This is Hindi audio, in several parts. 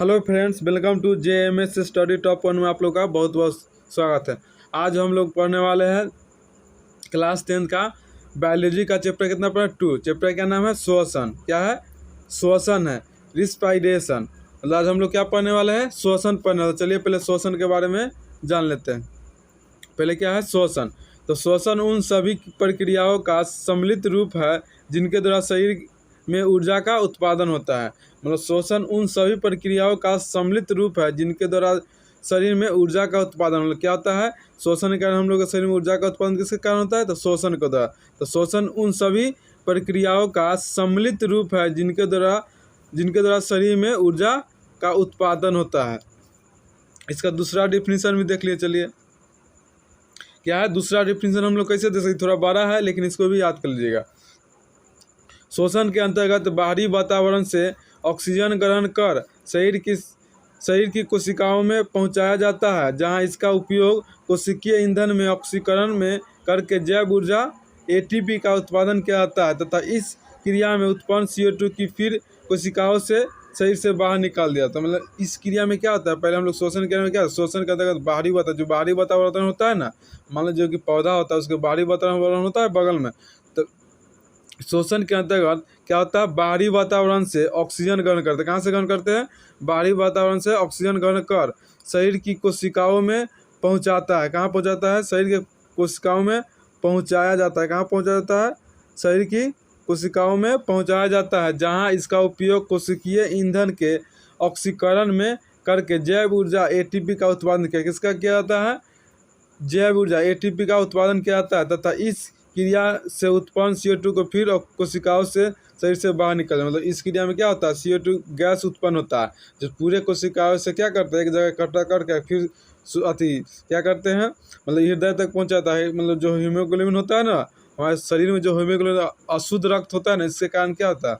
Hello friends, welcome to JMS study top 1 में आप लोग का बहुत बहुत स्वागत है। आज हम लोग पढ़ने वाले हैं क्लास 10 का बायोलॉजी का चैप्टर कितना पढ़ा 2। चैप्टर का नाम है श्वसन। क्या है? श्वसन है, रिस्पाइरेशन। मतलब आज हम लोग क्या पढ़ने वाले हैं? श्वसन पढ़ने वाले। चलिए पहले श्वसन के बारे में जान लेते हैं। पहले क्या है श्वसन? तो श्वसन उन सभी प्रक्रियाओं का सम्मिलित रूप है जिनके द्वारा शरीर में ऊर्जा का उत्पादन होता है। मतलब श्वसन उन सभी प्रक्रियाओं का सम्मिलित रूप है जिनके द्वारा शरीर में ऊर्जा का उत्पादन। मतलब क्या होता है? श्वसन के कारण हम लोग के शरीर में ऊर्जा का उत्पादन किसके कारण होता है? तो श्वसन के द्वारा। तो श्वसन उन सभी प्रक्रियाओं का सम्मिलित रूप है जिनके द्वारा शरीर में ऊर्जा का उत्पादन होता है। इसका दूसरा डिफिनीशन भी देख लिए। चलिए क्या है दूसरा डिफिनीशन? हम लोग कैसे दे सकते? थोड़ा बड़ा है लेकिन इसको भी याद कर लीजिएगा। श्वसन के अंतर्गत बाहरी वातावरण से ऑक्सीजन ग्रहण कर शरीर की कोशिकाओं में पहुंचाया जाता है, जहां इसका उपयोग कोशिकीय ईंधन में ऑक्सीकरण में करके जैव ऊर्जा ATP का उत्पादन किया जाता है तथा इस क्रिया में उत्पन्न CO2 की फिर कोशिकाओं से शरीर से बाहर निकाल दिया जाता है। मतलब इस क्रिया में क्या होता है? पहले हम लोग श्वसन क्रिया में क्या, श्वसन के अंतर्गत बाहरी वातावरण होता है ना, मान लो जो कि पौधा होता है उसके बाहरी वातावरण होता है बगल में। तो श्वसन के अंतर्गत क्या होता है? बाहरी वातावरण से ऑक्सीजन ग्रहण करते हैं। कहाँ से ग्रहण करते हैं? बाहरी वातावरण से ऑक्सीजन ग्रहण कर शरीर की कोशिकाओं में पहुंचाता है। कहाँ पहुंचाता है? शरीर के कोशिकाओं में पहुंचाया जाता है। कहाँ पहुंचाया जाता है? शरीर की कोशिकाओं में पहुंचाया जाता है, जहां इसका उपयोग कोशिकीय ईंधन के ऑक्सीकरण में करके जैव ऊर्जा ATP का उत्पादन किसका किया जाता है? जैव ऊर्जा ATP का उत्पादन किया जाता है तथा इस क्रिया से उत्पन्न CO2 को फिर कोशिकाओं से शरीर से बाहर निकलता है। मतलब इस क्रिया में क्या होता है? CO2 गैस उत्पन्न होता है जो पूरे कोशिकाओं से क्या करते हैं? एक जगह इकट्ठा करके फिर क्या करते हैं? मतलब हृदय तक पहुंचाता है। मतलब जो हीमोग्लोबिन होता है ना हमारे शरीर में, जो हीमोग्लोबिन अशुद्ध रक्त होता है ना, इसके कारण क्या होता है?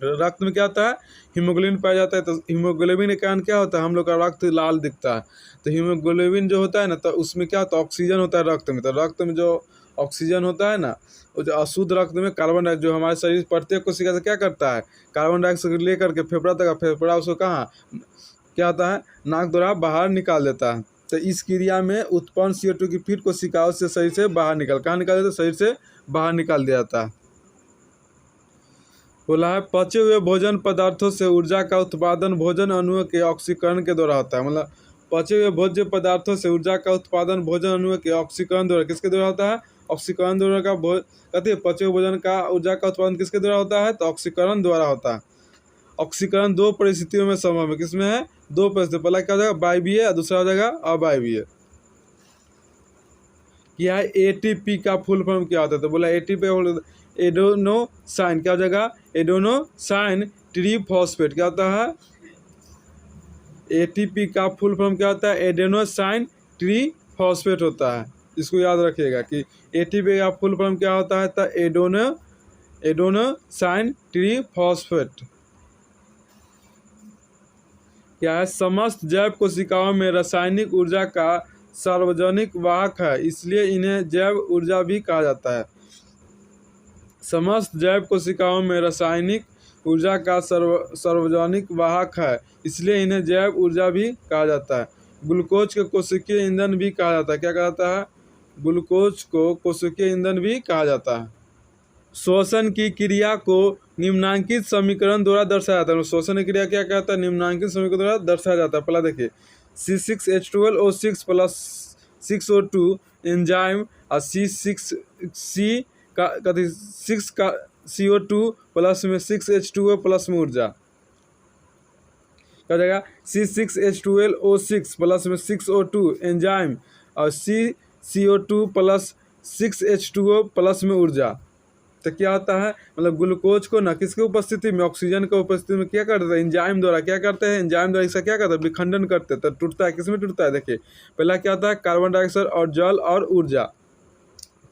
रक्त में क्या होता है? हीमोग्लोबिन पाया जाता है। तो हीमोग्लोबिन के कारण क्या होता है? हम लोग का रक्त लाल दिखता है। तो हीमोग्लोबिन जो होता है ना, तो उसमें क्या होता है? ऑक्सीजन होता है रक्त में। तो रक्त में जो ऑक्सीजन होता है ना, वो जो अशुद्ध रक्त में कार्बन डाइऑक्साइड, जो हमारे शरीर प्रत्येक कोशिका से क्या करता है? कार्बन डाइऑक्साइड लेकर के फेफड़ा तक, फेफड़ा उसको कहाँ क्या होता है? नाक द्वारा बाहर निकाल देता है। तो इस क्रिया में उत्पन्न CO2 की फिर कोशिकाओं से शरीर से बाहर कहाँ निकाल देता है? शरीर से बाहर निकाल दिया जाता है। बोला है पचे हुए भोजन पदार्थों से ऊर्जा का उत्पादन भोजन अणुओं के ऑक्सीकरण के द्वारा होता है। मतलब पचे हुए भोज्य पदार्थों से ऊर्जा का उत्पादन भोजन अणुओं के ऑक्सीकरण द्वारा किसके द्वारा होता है? ऑक्सीकरण द्वारा का कहते हैं पचे हुए भोजन का ऊर्जा का उत्पादन किसके द्वारा होता है? तो ऑक्सीकरण द्वारा होता है। ऑक्सीकरण दो परिस्थितियों में संभव है। किसमें है? दो परिस्थिति। पहला क्या हो जाएगा? वायवीय, और दूसरा हो जाएगा अवायवीय। क्या है? ATP का फुल फॉर्म क्या होता है? तो बोला ATP एडेनोसाइन। क्या हो जाएगा? एडेनोसाइन ट्रीफॉस्फेट। क्या होता है? ATP का फुल फॉर्म क्या होता है? एडेनोसाइन ट्रीफॉस्फेट होता है। इसको याद रखिएगा कि ATP का फुल फॉर्म क्या होता है? तो एडेनोसाइन ट्रीफॉस्फेट। क्या है? समस्त जैव कोशिकाओं में रासायनिक ऊर्जा का सार्वजनिक वाहक है, इसलिए इन्हें जैव ऊर्जा भी कहा जाता है। समस्त जैव कोशिकाओं में रासायनिक ऊर्जा का सार्वजनिक वाहक है, इसलिए इन्हें जैव ऊर्जा भी कहा जाता है। ग्लूकोज को कोशिकीय ईंधन भी कहा जाता है। क्या कहा जाता है? ग्लूकोज को कोशिकीय ईंधन भी कहा जाता है। श्वसन की क्रिया को निम्नांकित समीकरण द्वारा दर्शाया जाता है। श्वसन की क्रिया क्या कहता है? निम्नांकित समीकरण द्वारा दर्शाया जाता है। पहला देखिए C6H12O6 प्लस 6O2 एंजाइम और C6 का 6 का CO2 प्लस में 6H2O प्लस में ऊर्जा क्या जाएगा? C6H12O6 प्लस में 6O2 एंजाइम और CO2 प्लस 6H2O प्लस में ऊर्जा। तो क्या होता है? मतलब ग्लूकोज को ना किसकी उपस्थिति में? ऑक्सीजन की उपस्थिति में क्या करते हैं? एंजाइम द्वारा क्या करते हैं? एंजाइम द्वारा इसका क्या करते हैं? विखंडन करते हैं। तो टूटता है। किसमें टूटता है? देखिए पहला क्या होता है? कार्बन डाइऑक्साइड और जल और ऊर्जा।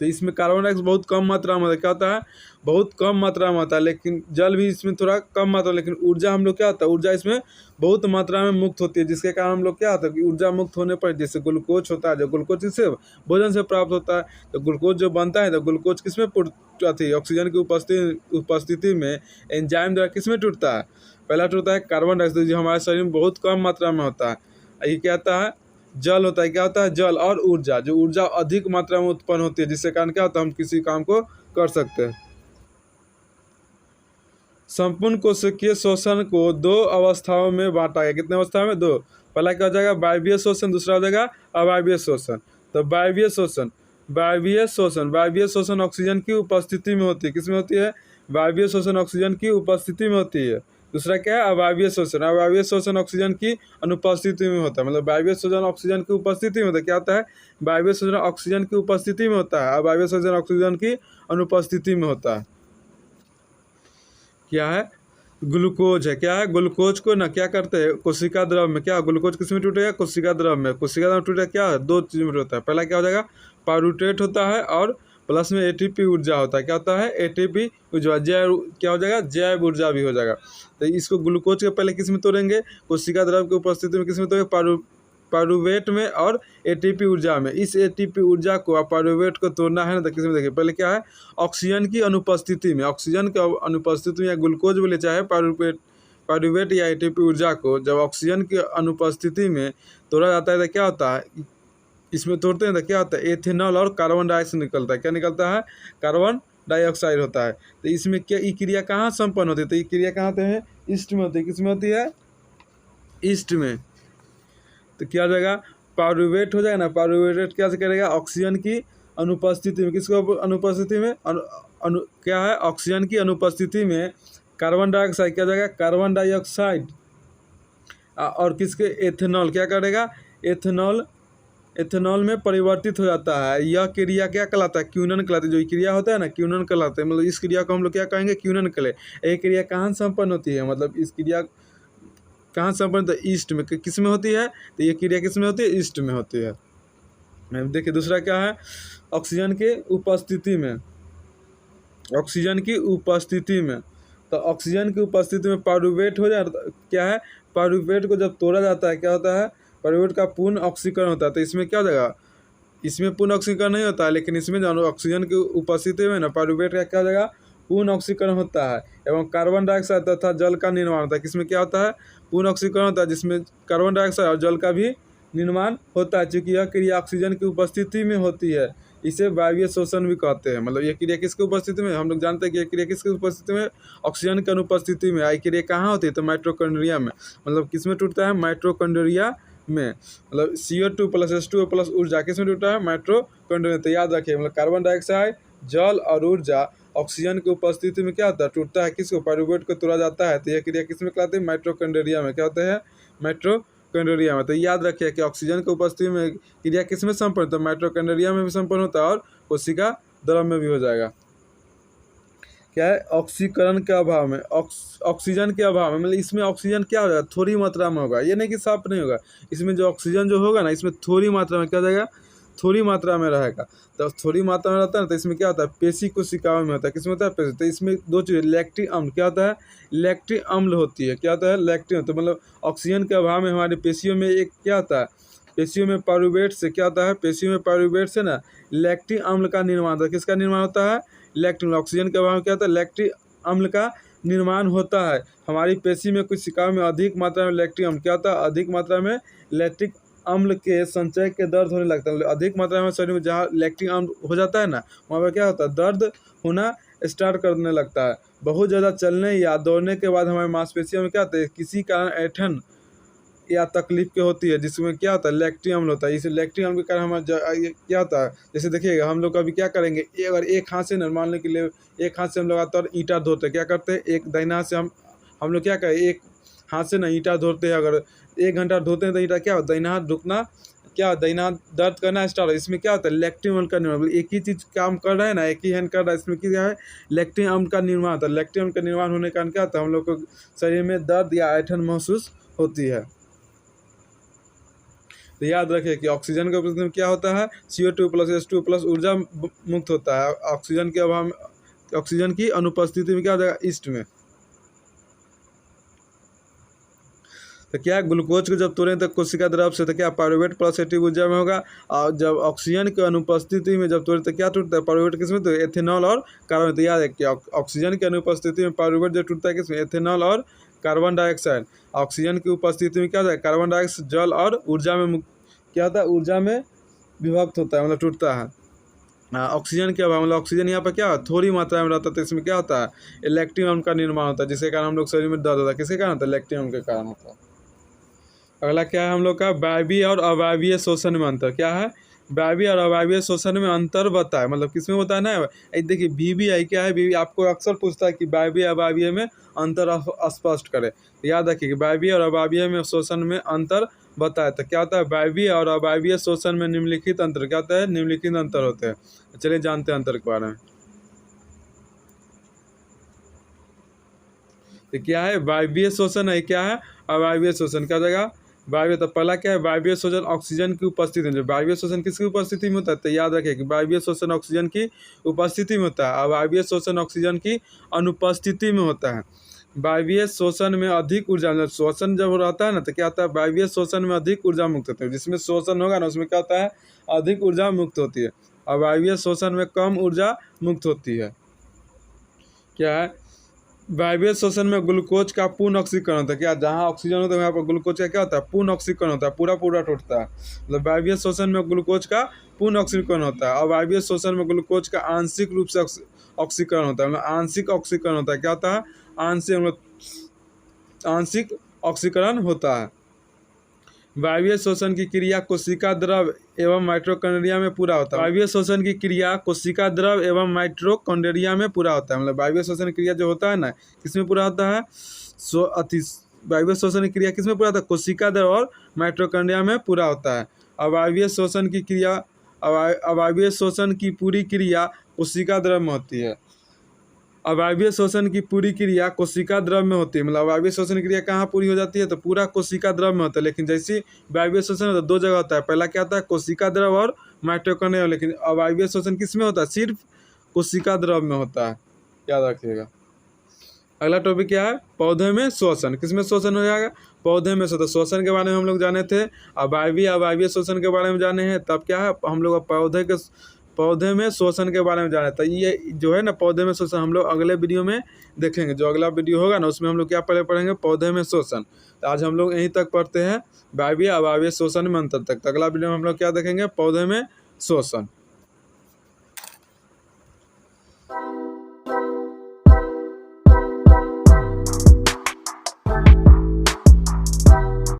तो इसमें कार्बन डाइऑक्साइड बहुत कम मात्रा में होता है। क्या होता है, बहुत कम मात्रा में होता है, लेकिन जल भी इसमें थोड़ा कम मात्रा में, लेकिन ऊर्जा हम लोग क्या होता है, ऊर्जा इसमें बहुत मात्रा में मुक्त होती है, जिसके कारण हम लोग क्या होता है कि ऊर्जा मुक्त होने पर जैसे ग्लूकोज होता है, जो ग्लूकोज किससे भोजन से प्राप्त होता है, तो ग्लूकोज जो बनता है तो ग्लूकोज किसमें ऑक्सीजन की उपस्थिति में एंजाइम द्वारा किसमें टूटता है, पहला टूटता है कार्बन डाइऑक्साइड, जो हमारे शरीर में बहुत कम मात्रा में होता है। ये क्या होता है, जल होता है। क्या होता है, जल और ऊर्जा, जो ऊर्जा अधिक मात्रा में उत्पन्न होती है, जिसके कारण क्या होता है, हम किसी काम को कर सकते हैं। संपूर्ण कोशिकीय शोषण को दो अवस्थाओं में बांटा गया। कितने अवस्था में, दो। पहला क्या हो जाएगा, वायवीय शोषण, दूसरा हो जाएगा अवायवीय शोषण। तो वायवीय शोषण ऑक्सीजन की उपस्थिति में होती है। किसमें होती है, वायवीय शोषण ऑक्सीजन की उपस्थिति में होती है। दूसरा क्या है, अवायवीय शोषण। अवायवीय शोषण ऑक्सीजन की अनुपस्थिति में होता है। मतलब वायवीय शोषण ऑक्सीजन की उपस्थिति में होता है। क्या होता है, वायवीय शोषण ऑक्सीजन की उपस्थिति में होता है, अवायवीय शोषण ऑक्सीजन की अनुपस्थिति में होता है। क्या है, ग्लूकोज है। क्या है, ग्लूकोज को ना क्या करते हैं, कोशिका द्रव में, क्या ग्लूकोज किस में टूटेगा, कोशिका द्रव में। कोशिका द्रव टूटेगा, क्या है, दो चीज में टूटता है। पहला क्या हो जाएगा, पायरूवेट होता है, और प्लस में एटीपी ऊर्जा होता है। क्या होता है, एटीपी ऊर्जा, जैव, क्या हो जाएगा, जैव ऊर्जा भी हो जाएगा। तो इसको ग्लूकोज के पहले किस में तोड़ेंगे, कोशिका द्रव की उपस्थिति में किस में तोड़ेंगे, पायरूवेट में और एटीपी ऊर्जा में। इस एटीपी ऊर्जा को और पायरूवेट को तोड़ना है ना, तो किसमें देखिए, पहले क्या है, ऑक्सीजन की अनुपस्थिति में। ऑक्सीजन की अनुपस्थिति में या ग्लूकोज बोले चाहे पायरूवेट या एटीपी ऊर्जा को जब ऑक्सीजन की अनुपस्थिति में तोड़ा जाता है तो क्या होता है, इसमें तोड़ते हैं तो क्या होता है, एथेनॉल और कार्बन डाइऑक्साइड निकलता है। क्या निकलता है, कार्बन डाइऑक्साइड होता है। तो इसमें क्या, ये क्रिया कहाँ संपन्न होती है, तो ये क्रिया कहाँ होते हैं, ईस्ट में होती है। किसमें होती है, ईस्ट में। तो क्या हो जाएगा, पायरूवेट हो जाएगा ना, पायरूवेट क्या से करेगा, ऑक्सीजन की अनुपस्थिति में, किसको अनुपस्थिति में, क्या है, ऑक्सीजन की अनुपस्थिति में कार्बन डाइऑक्साइड, क्या हो जाएगा, कार्बन डाइऑक्साइड, और किसके, एथेनॉल, क्या करेगा, एथेनॉल में परिवर्तित हो जाता है। यह क्रिया क्या कहलाता है, क्यूनन कहलाती है। जो क्रिया होता है ना, क्यूनन कहलाता है। मतलब इस क्रिया को हम लोग क्या कहेंगे, क्यूनन कहे। ये क्रिया कहाँ संपन्न होती है, मतलब इस क्रिया कहाँ संपन्न, तो ईस्ट में। किस में होती है, तो ये क्रिया किस में होती है, ईस्ट में होती है। देखिए दूसरा क्या है, ऑक्सीजन के उपस्थिति में, ऑक्सीजन की उपस्थिति में। तो ऑक्सीजन की उपस्थिति में पायरूवेट हो जाए, क्या है, पायरूवेट को जब तोड़ा जाता है, क्या होता है, पायरूवेट का पूर्ण ऑक्सीकरण होता है। तो इसमें क्या हो जाएगा, इसमें पूर्ण ऑक्सीकरण नहीं होता है, लेकिन इसमें जो ऑक्सीजन की उपस्थिति में ना पायरूवेट का क्या हो जाएगा, पूर्ण ऑक्सीकरण होता है, एवं कार्बन डाइऑक्साइड तथा जल का निर्माण होता है। किसमें क्या होता है, पूर्ण ऑक्सीकरण होता है, जिसमें कार्बन डाइऑक्साइड और जल का भी निर्माण होता है। चूँकि यह क्रिया ऑक्सीजन की उपस्थिति में होती है, इसे वायवीय शोषण भी कहते हैं। मतलब ये क्रिया किसकी उपस्थिति में, हम लोग जानते हैं कि यह क्रिया किसकी उपस्थिति में, ऑक्सीजन की अनुपस्थिति में। आई क्रिया कहाँ होती है, तो माइटोकॉन्ड्रिया में। मतलब किसमें टूटता है, माइटोकॉन्ड्रिया में। मतलब CO2 + H2O + ऊर्जा किसमें टूटा है, माइटोकॉन्ड्रिया। तो याद रखिए, मतलब कार्बन डाइऑक्साइड, जल और ऊर्जा ऑक्सीजन की उपस्थिति में क्या होता है, टूटता है। किसको, पायरूवेट को तोड़ा जाता है। तो यह क्रिया किसमें कहलाती है, माइटोकॉन्ड्रिया में। क्या होते हैं, माइटोकॉन्ड्रिया में। तो याद रखिए कि ऑक्सीजन की उपस्थिति में क्रिया किसमें संपन्न होता है, माइटोकॉन्ड्रिया में भी संपन्न होता है, और कोशिका द्रव में भी हो जाएगा। क्या है, ऑक्सीकरण के अभाव में, ऑक्सीजन के अभाव में, मतलब इसमें ऑक्सीजन क्या हो जाएगा, थोड़ी मात्रा में होगा। ये नहीं कि साफ नहीं होगा, इसमें जो ऑक्सीजन जो होगा ना, इसमें थोड़ी मात्रा में क्या हो जाएगा, थोड़ी मात्रा में रहेगा। तो थोड़ी मात्रा में रहता है ना, तो इसमें क्या होता है, पेशी कोशिकाओं में होता है। किसमें होता है, पेशी। तो इसमें दो चीज़, लैक्टिक अम्ल, क्या होता है, लैक्टिक अम्ल होती है। क्या होता है, लैक्टिक। तो मतलब ऑक्सीजन के अभाव में हमारे पेशियों में एक क्या होता है, पेशियों में पायरूवेट से क्या होता है, पेशियों में पायरूवेट से ना लैक्टिक अम्ल का निर्माण होता है। किसका निर्माण होता है, लैक्टिक। ऑक्सीजन के अभाव में क्या होता है, लैक्टिक अम्ल का निर्माण होता है। हमारी पेशी में कुछ कोशिकाओं में अधिक मात्रा में लैक्टिक अम्ल, क्या होता है, अधिक मात्रा में लैक्टिक अम्ल के संचय के दर्द होने लगता है। मतलब अधिक मात्रा में शरीर में जहाँ लैक्टिक अम्ल हो जाता है ना, वहाँ पर क्या होता है, दर्द होना स्टार्ट करने लगता है। बहुत ज़्यादा चलने या दौड़ने के बाद हमारे मांसपेशियों में क्या होता है, किसी कारण ऐंठन या तकलीफ के होती है, जिसमें क्या होता है, लैक्टिक अम्ल होता है। इस लैक्टिक अम्ल के कारण हमारा क्या होता है, जैसे देखिएगा हम लोग कभी क्या करेंगे, अगर एक हाथ से न मानने के लिए, एक हाथ से हम लगातार ईंटा धोते हैं। क्या करते हैं, एक दाहिना हाथ से हम लोग क्या करें, एक हाथ से ना ईंटा धोते हैं। अगर 1 घंटा धोते हैं तो ईंटा क्या होता है, दाहिना हाथ ढुकना, क्या दाहिना हाथ दर्द करना स्टार्ट। इसमें क्या होता है, लैक्टिक अम्ल का निर्माण। एक ही चीज़ काम कर रहा है ना, एक ही हैंड कर रहा है, इसमें क्या है, लैक्टिक अम्ल का निर्माण होता है। लैक्टिक अम्ल का निर्माण होने के कारण क्या होता है, हम लोग को शरीर में दर्द या ऐंठन महसूस होती है। तो याद रखिए कि ऑक्सीजन की उपस्थिति में क्या होता है, CO2 प्लस H2 प्लस ऊर्जा मुक्त होता है। ऑक्सीजन के अभाव, ऑक्सीजन की अनुपस्थिति में क्या हो जाएगा, ईस्ट में। तो क्या है, ग्लूकोज को जब तोड़ें तो कोशिका द्रव से तो क्या पायरुवेट प्लस एटिव ऊर्जा में होगा, और जब ऑक्सीजन की अनुपस्थिति में जब तोड़े तो क्या टूटता है, पायरुवेट किसमें, तो एथेनॉल और कार्बन। तो याद है कि ऑक्सीजन की अनुपस्थिति में पायरुवेट जो टूटता है किसमें, एथेनॉल और कार्बन डाइऑक्साइड। ऑक्सीजन की उपस्थिति में क्या होता है, कार्बन डाइऑक्साइड जल और ऊर्जा में क्या होता है, ऊर्जा में विभक्त होता है, मतलब टूटता है। ऑक्सीजन के अभाव, मतलब ऑक्सीजन यहाँ पर क्या थोड़ी मात्रा में रहता है, तो इसमें क्या होता है, इलेक्ट्रॉन अणु का निर्माण होता है, जिसके कारण हम लोग शरीर में दर्द होता है। किसके कारण होता है, इलेक्ट्रॉन अणु के कारण होता है। अगला क्या है हम लोग का, वायवीय और अवायवीय शोषण में अंतर। क्या है, वायवीय और अवायवीय शोषण में अंतर बताए, मतलब किसमें होता है ना, देखिए VVI क्या है, VVI आपको अक्सर पूछता है कि वायवीय अवायवीय में अंतर स्पष्ट करे। याद रखिए कि वायवीय और अवायवीय में शोषण में अंतर बताए। तो क्या होता है, वायवीय और अवायवीय शोषण में निम्नलिखित अंतर क्या होता है, निम्नलिखित अंतर होते हैं। चलिए जानते हैं अंतर के बारे में। तो क्या है, वायवीय शोषण है, क्या है अवायवीय शोषण। क्या हो जाएगा, वायवीय। तो पहला क्या है, वायवीय शोषण ऑक्सीजन की उपस्थिति में। वायवीय शोषण किसकी उपस्थिति में होता है, तो याद रखिए कि वायवीय शोषण ऑक्सीजन की उपस्थिति में होता है, अवायवीय शोषण ऑक्सीजन की अनुपस्थिति में होता है। वायवीय शोषण में अधिक ऊर्जा, मतलब शोषण जब रहता है ना तो क्या होता है, वायवीय शोषण में अधिक ऊर्जा मुक्त होती है। जिसमें शोषण होगा ना उसमें क्या होता है, अधिक ऊर्जा मुक्त होती है, और वायवीय शोषण में कम ऊर्जा मुक्त होती है। क्या है, वायवीय शोषण में ग्लूकोज का पूर्ण ऑक्सीकरण होता है। क्या, जहाँ ऑक्सीजन होता है वहाँ पर ग्लूकोज का क्या होता है, पूर्ण ऑक्सीकरण होता है, पूरा पूरा टूटता है। मतलब वायवीय शोषण में ग्लूकोज का पूर्ण ऑक्सीकरण होता है, और वायवीय शोषण में ग्लूकोज का आंशिक रूप से ऑक्सीकरण होता है, मतलब आंशिक ऑक्सीकरण होता है। क्या होता है, आंशिक ऑक्सीकरण होता है। वायवीय शोषण की क्रिया कोशिका द्रव एवं माइटोकॉन्ड्रिया में पूरा होता है। वायवीय शोषण की क्रिया कोशिका द्रव एवं माइटोकॉन्ड्रिया में पूरा होता है। मतलब वायवीय शोषण क्रिया जो होता है ना, किसमें पूरा होता है, वायवीय शोषण की क्रिया किसमें पूरा होता है, कोशिका द्रव और माइटोकॉन्ड्रिया में पूरा होता है। अवायवीय शोषण की क्रिया, अवायवीय शोषण की पूरी क्रिया कोशिका द्रव में होती है। अवायवीय शोषण की पूरी क्रिया कोशिका द्रव में होती है। मतलब अवायवीय शोषण क्रिया कहाँ पूरी हो जाती है, तो पूरा कोशिका द्रव में होता है। लेकिन जैसे वायवीय शोषण होता है दो जगह होता है, पहला क्या होता है, कोशिका द्रव और माइटोकॉन्ड्रिया। लेकिन अवायवीय शोषण किस में होता है, सिर्फ कोशिका द्रव में होता है, याद रखिएगा। अगला टॉपिक क्या है, पौधे में शोषण। किसमें शोषण हो जाएगा, पौधे में शोषण के बारे में हम लोग जाने थे। अवायवीय शोषण के बारे में जाने हैं, तब क्या है हम लोग पौधे में शोषण के बारे में जाना था। ये जो है ना पौधे में शोषण हम लोग अगले वीडियो में देखेंगे। जो अगला वीडियो होगा ना उसमें हम लोग क्या पहले पढ़ेंगे, पौधे में शोषण। तो आज हम लोग यहीं तक पढ़ते हैं वायवीय अवायवीय शोषण में अंतर तक। तो अगला वीडियो में हम लोग क्या देखेंगे, पौधे में शोषण।